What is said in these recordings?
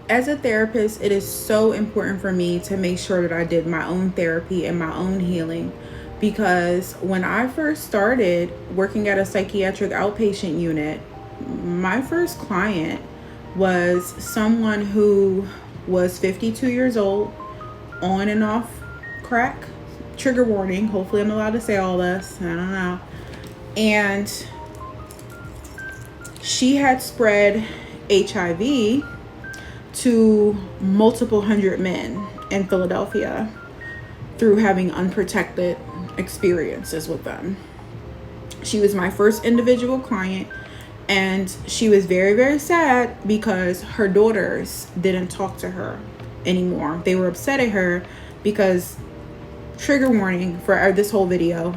as a therapist, it is so important for me to make sure that I did my own therapy and my own healing, because when I first started working at a psychiatric outpatient unit, my first client was someone who was 52 years old, on and off crack. Trigger warning. Hopefully, I'm allowed to say all this. I don't know. And she had spread HIV to multiple hundred men in Philadelphia through having unprotected experiences with them. She was my first individual client, and she was very, very sad because her daughters didn't talk to her anymore. They were upset at her because, trigger warning for this whole video,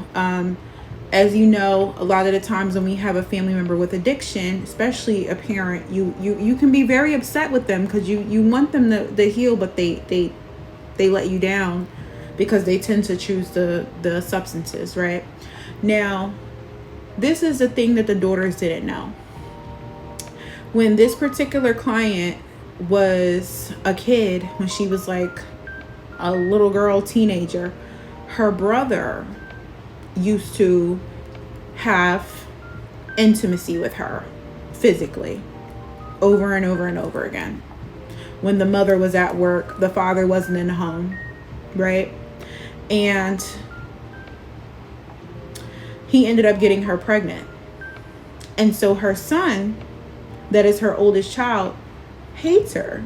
as you know, a lot of the times when we have a family member with addiction, especially a parent, you can be very upset with them because you want them to heal, but they let you down because they tend to choose the substances, right? Now, this is the thing that the daughters didn't know. When this particular client was a kid, when she was like a little girl, teenager, her brother used to have intimacy with her physically over and over and over again. When the mother was at work, the father wasn't in the home, right? And he ended up getting her pregnant. And so her son, that is her oldest child, hates her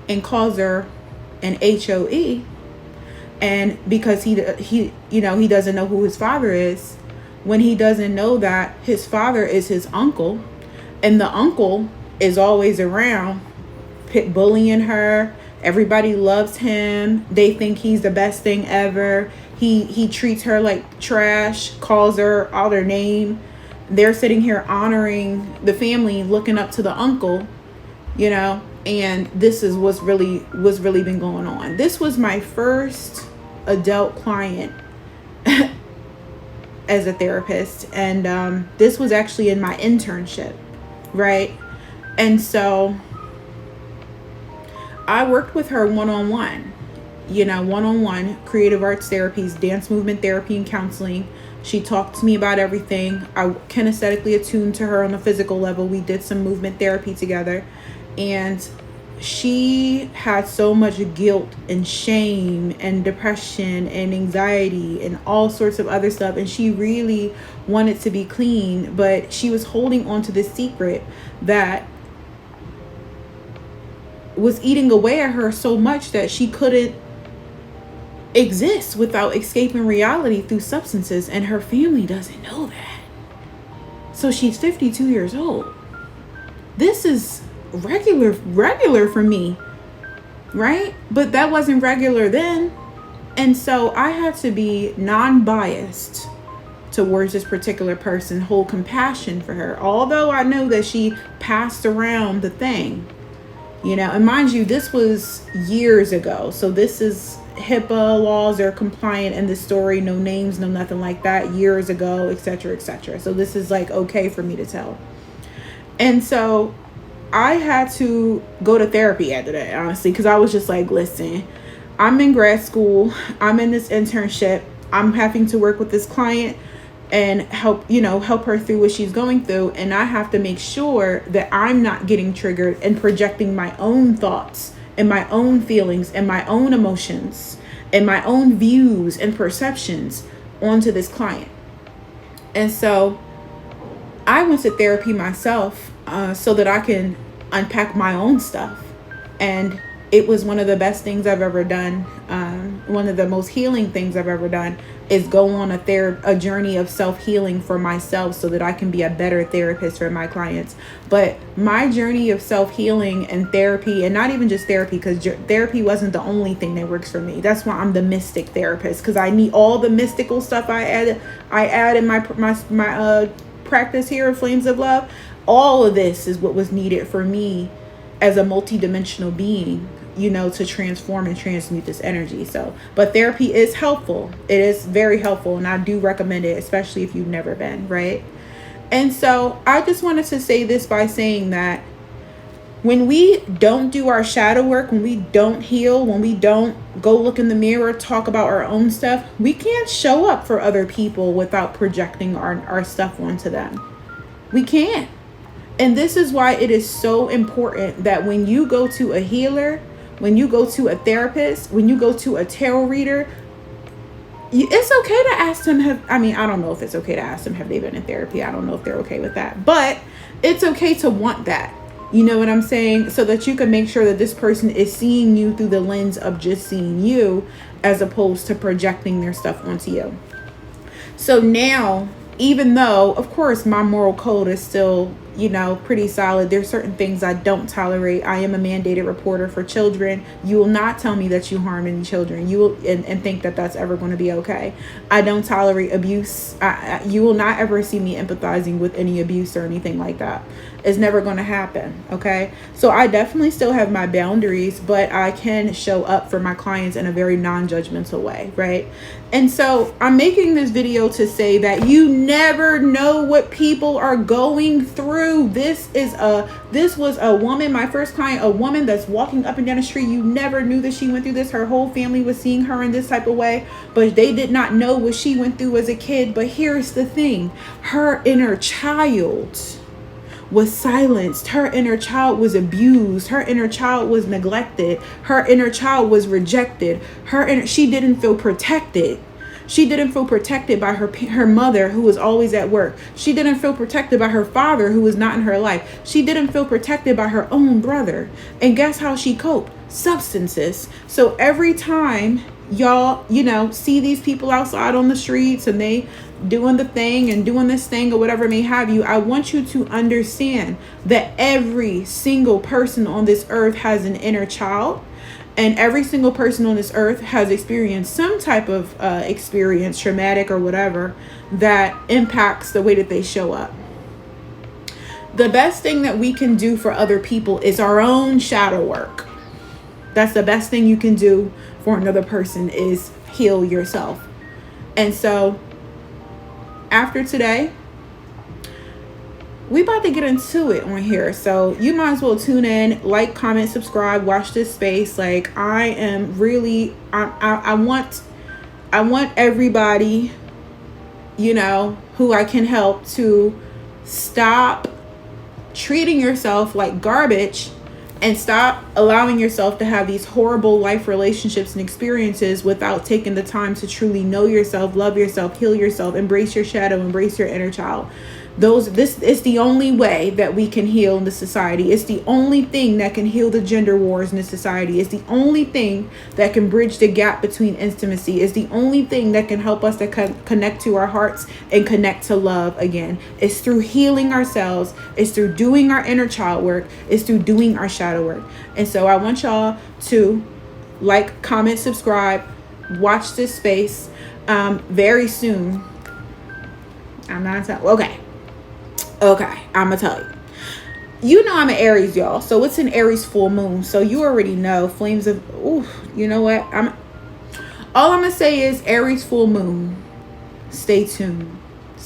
and calls her an HOE. And because he doesn't know who his father is, when he doesn't know that his father is his uncle, and the uncle is always around bullying her. Everybody loves him. They think he's the best thing ever. He treats her like trash, calls her out her name. They're sitting here honoring the family, looking up to the uncle, and this is what's really been going on. This was my first adult client as a therapist, and this was actually in my internship, right? And so I worked with her one-on-one, creative arts therapies, dance movement therapy, and counseling. She talked to me about everything. I kinesthetically attuned to her on a physical level. We did some movement therapy together, and she had so much guilt and shame and depression and anxiety and all sorts of other stuff. And she really wanted to be clean, but she was holding on to this secret that was eating away at her so much that she couldn't exist without escaping reality through substances. And her family doesn't know that. So she's 52 years old. This is regular for me, right? But that wasn't regular then. And so I had to be non-biased towards this particular person, hold compassion for her, although I know that she passed around the thing, and mind you, this was years ago, so this is HIPAA laws are compliant in this story, no names, no nothing like that, years ago, etc., etc. So this is like okay for me to tell. And so I had to go to therapy after that, honestly, because I was just like, listen, I'm in grad school, I'm in this internship, I'm having to work with this client and help her through what she's going through, and I have to make sure that I'm not getting triggered and projecting my own thoughts and my own feelings and my own emotions and my own views and perceptions onto this client. And so I went to therapy myself so that I can unpack my own stuff. And it was one of the best things I've ever done. One of the most healing things I've ever done is go on a journey of self-healing for myself so that I can be a better therapist for my clients. But my journey of self-healing and therapy, and not even just therapy, because therapy wasn't the only thing that works for me. That's why I'm the mystic therapist, because I need all the mystical stuff I add in my practice here of Flames of Love. All of this is what was needed for me as a multidimensional being, to transform and transmute this energy. So, but therapy is helpful. It is very helpful, and I do recommend it, especially if you've never been, right? And so I just wanted to say this by saying that When we don't do our shadow work, when we don't heal, when we don't go look in the mirror, talk about our own stuff, we can't show up for other people without projecting our stuff onto them. We can't. And this is why it is so important that when you go to a healer, when you go to a therapist, when you go to a tarot reader, it's okay to ask them, I don't know if it's okay to ask them, have they been in therapy? I don't know if they're okay with that. But it's okay to want that. You know what I'm saying? So that you can make sure that this person is seeing you through the lens of just seeing you, as opposed to projecting their stuff onto you. So now, even though, of course, my moral code is still, pretty solid, there's certain things I don't tolerate. I am a mandated reporter for children. You will not tell me that you harm any children. You will and think that that's ever going to be okay. I don't tolerate abuse. You will not ever see me empathizing with any abuse or anything like that. It's never going to happen. Okay. So I definitely still have my boundaries, but I can show up for my clients in a very non-judgmental way. Right. And so I'm making this video to say that you never know what people are going through. This was a woman, my first client, a woman that's walking up and down the street. You never knew that she went through this. Her whole family was seeing her in this type of way, but they did not know what she went through as a kid. But here's the thing. Her inner child was silenced. Her inner child was abused. Her inner child was neglected. Her inner child was rejected. She didn't feel protected. She didn't feel protected by her mother, who was always at work. She didn't feel protected by her father, who was not in her life. She didn't feel protected by her own brother. And guess how she coped? Substances. So every time y'all, see these people outside on the streets and they doing the thing and doing this thing or whatever may have you, I want you to understand that every single person on this earth has an inner child. And every single person on this earth has experienced some type of experience, traumatic or whatever, that impacts the way that they show up. The best thing that we can do for other people is our own shadow work. That's the best thing you can do for another person, is heal yourself. And so after today, we about to get into it on here. So you might as well tune in, like, comment, subscribe, watch this space. Like, I am really, I want everybody, who I can help, to stop treating yourself like garbage and stop allowing yourself to have these horrible life relationships and experiences without taking the time to truly know yourself, love yourself, heal yourself, embrace your shadow, embrace your inner child. This is the only way that we can heal in this society. It's the only thing that can heal the gender wars in this society. It's the only thing that can bridge the gap between intimacy. It's the only thing that can help us to connect to our hearts and connect to love again. It's through healing ourselves. It's through doing our inner child work. It's through doing our shadow work. And so I want y'all to like, comment, subscribe, watch this space. Very soon. I'm not telling. Okay, I'm gonna tell you. I'm an Aries, y'all. So it's an Aries full moon. So you already know flames of, you know what? All I'm gonna say is Aries full moon. Stay tuned.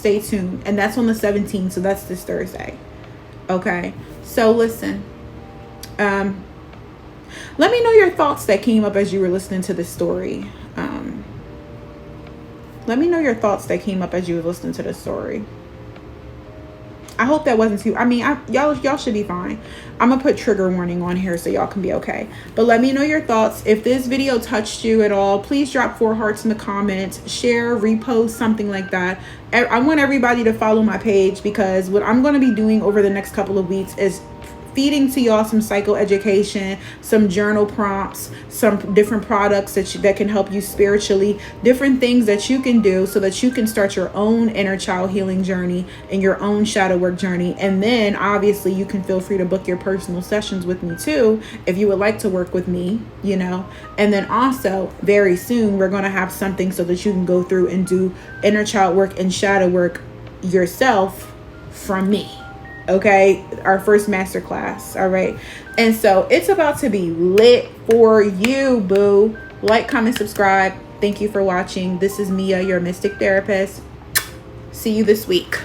And that's on the 17th. So that's this Thursday. Okay. So listen, let me know your thoughts that came up as you were listening to this story. Let me know your thoughts that came up as you were listening to this story. I hope that wasn't too, y'all should be fine. I'm gonna put trigger warning on here so y'all can be okay. But let me know your thoughts. If this video touched you at all, please drop 4 hearts in the comments, share, repost, something like that. I want everybody to follow my page, because what I'm gonna be doing over the next couple of weeks is feeding to y'all some psychoeducation, some journal prompts, some different products that can help you spiritually, different things that you can do so that you can start your own inner child healing journey and your own shadow work journey. And then obviously you can feel free to book your personal sessions with me too, if you would like to work with me, and then also very soon we're going to have something so that you can go through and do inner child work and shadow work yourself from me. Okay, our first masterclass. All right. And so it's about to be lit for you, boo. Like, comment, subscribe. Thank you for watching. This is Mia, your mystic therapist. See you this week.